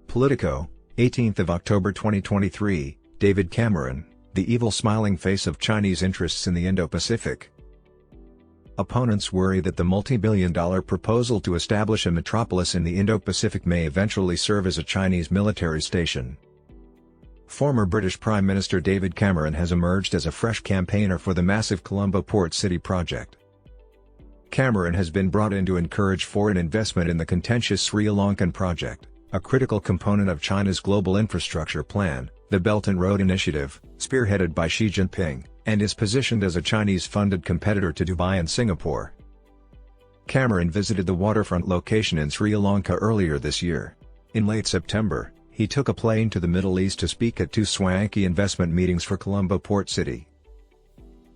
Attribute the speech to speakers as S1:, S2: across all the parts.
S1: Politico, 18th of October 2023, David Cameron, the evil smiling face of Chinese interests in the Indo-Pacific. Opponents worry that the multi-billion-dollar proposal to establish a metropolis in the Indo-Pacific may eventually serve as a Chinese military station. Former British Prime Minister David Cameron has emerged as a fresh campaigner for the massive Colombo Port City project. Cameron has been brought in to encourage foreign investment in the contentious Sri Lankan project, a critical component of China's global infrastructure plan, the Belt and Road Initiative, spearheaded by Xi Jinping, and is positioned as a Chinese-funded competitor to Dubai and Singapore. Cameron visited the waterfront location in Sri Lanka earlier this year. In late September, he took a plane to the Middle East to speak at two swanky investment meetings for Colombo Port City.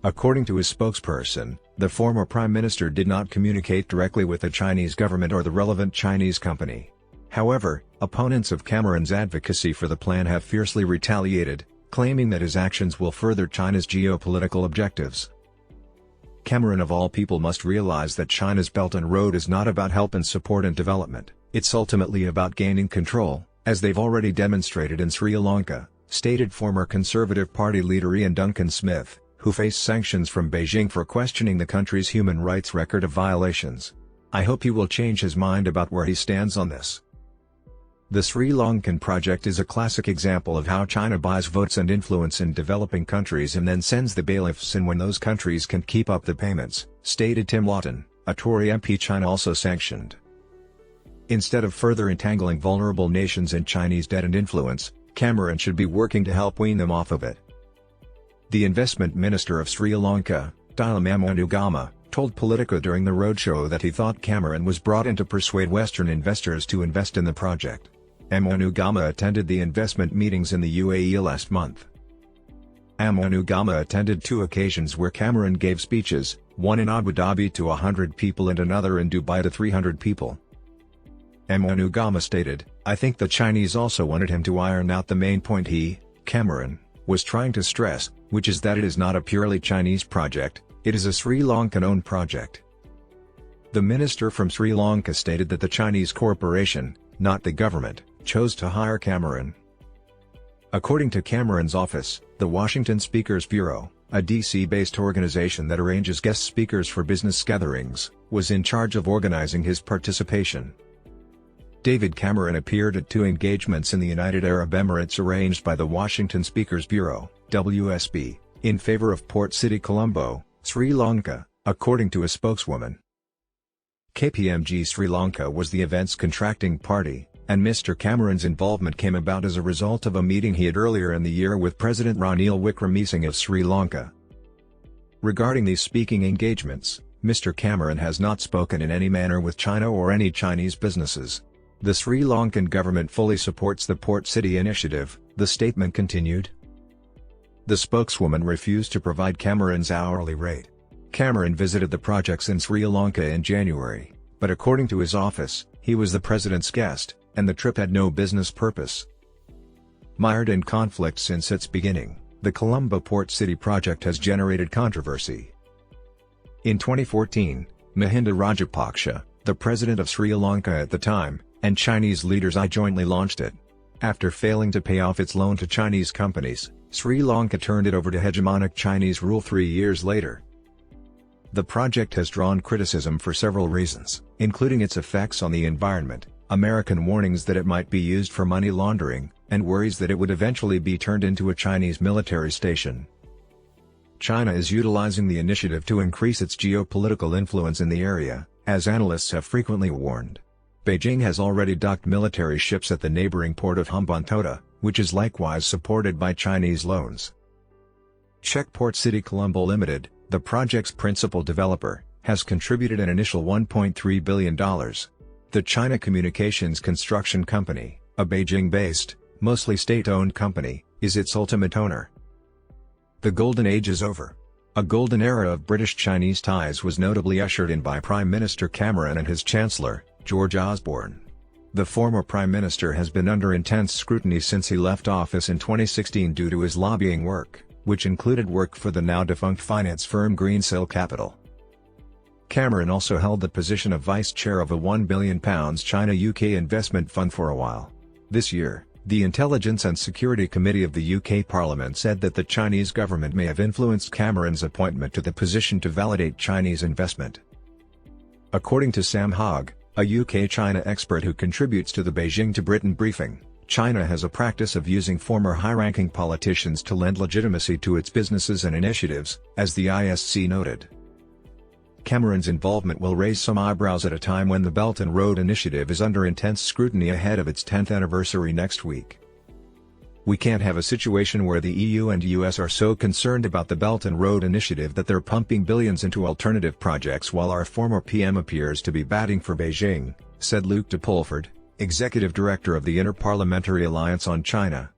S1: According to his spokesperson, the former prime minister did not communicate directly with the Chinese government or the relevant Chinese company. However, opponents of Cameron's advocacy for the plan have fiercely retaliated, claiming that his actions will further China's geopolitical objectives. Cameron of all people must realize that China's Belt and Road is not about help and support and development, it's ultimately about gaining control, as they've already demonstrated in Sri Lanka, stated former Conservative Party leader Ian Duncan Smith, who faced sanctions from Beijing for questioning the country's human rights record of violations. I hope he will change his mind about where he stands on this. The Sri Lankan project is a classic example of how China buys votes and influence in developing countries and then sends the bailiffs in when those countries can't keep up the payments, stated Tim Lawton, a Tory MP China also sanctioned. Instead of further entangling vulnerable nations in Chinese debt and influence, Cameron should be working to help wean them off of it. The investment minister of Sri Lanka, Dilem Amanugama, told Politico during the roadshow that he thought Cameron was brought in to persuade Western investors to invest in the project. Amanugama attended the investment meetings in the UAE last month. Amanugama attended two occasions where Cameron gave speeches, one in Abu Dhabi to 100 people and another in Dubai to 300 people. Amanugama stated, "I think the Chinese also wanted him to iron out the main point he, Cameron, was trying to stress, which is that it is not a purely Chinese project, it is a Sri Lankan-owned project." The minister from Sri Lanka stated that the Chinese corporation, not the government, chose to hire Cameron. According to Cameron's office, the Washington Speakers Bureau, a DC-based organization that arranges guest speakers for business gatherings, was in charge of organizing his participation. David Cameron appeared at two engagements in the United Arab Emirates arranged by the Washington Speakers Bureau, WSB, in favor of Port City Colombo, Sri Lanka, according to a spokeswoman. KPMG Sri Lanka was the event's contracting party, and Mr. Cameron's involvement came about as a result of a meeting he had earlier in the year with President Ranil Wickremesinghe of Sri Lanka. Regarding these speaking engagements, Mr. Cameron has not spoken in any manner with China or any Chinese businesses. The Sri Lankan government fully supports the Port City initiative, the statement continued. The spokeswoman refused to provide Cameron's hourly rate. Cameron visited the projects in Sri Lanka in January, but according to his office, he was the president's guest, and the trip had no business purpose. Mired in conflict since its beginning, the Colombo Port City project has generated controversy. In 2014, Mahinda Rajapaksa, the president of Sri Lanka at the time, and Chinese leaders jointly launched it. After failing to pay off its loan to Chinese companies, Sri Lanka turned it over to hegemonic Chinese rule 3 years later. The project has drawn criticism for several reasons, including its effects on the environment, American warnings that it might be used for money laundering, and worries that it would eventually be turned into a Chinese military station. China is utilizing the initiative to increase its geopolitical influence in the area, as analysts have frequently warned. Beijing has already docked military ships at the neighboring port of Hambantota, which is likewise supported by Chinese loans. Czech Port City Colombo Limited, the project's principal developer, has contributed an initial $1.3 billion. The China Communications Construction Company, a Beijing-based, mostly state-owned company, is its ultimate owner. The golden age is over. A golden era of British-Chinese ties was notably ushered in by Prime Minister Cameron and his Chancellor, George Osborne. The former Prime Minister has been under intense scrutiny since he left office in 2016 due to his lobbying work, which included work for the now-defunct finance firm Greensill Capital. Cameron also held the position of Vice Chair of a £1 billion China-UK investment fund for a while. This year, the Intelligence and Security Committee of the UK Parliament said that the Chinese government may have influenced Cameron's appointment to the position to validate Chinese investment. According to Sam Hogg, a UK-China expert who contributes to the Beijing to Britain briefing, China has a practice of using former high-ranking politicians to lend legitimacy to its businesses and initiatives, as the ISC noted. Cameron's involvement will raise some eyebrows at a time when the Belt and Road Initiative is under intense scrutiny ahead of its 10th anniversary next week. We can't have a situation where the EU and US are so concerned about the Belt and Road Initiative that they're pumping billions into alternative projects while our former PM appears to be batting for Beijing, said Luke de Pulford, Executive Director of the Inter-Parliamentary Alliance on China.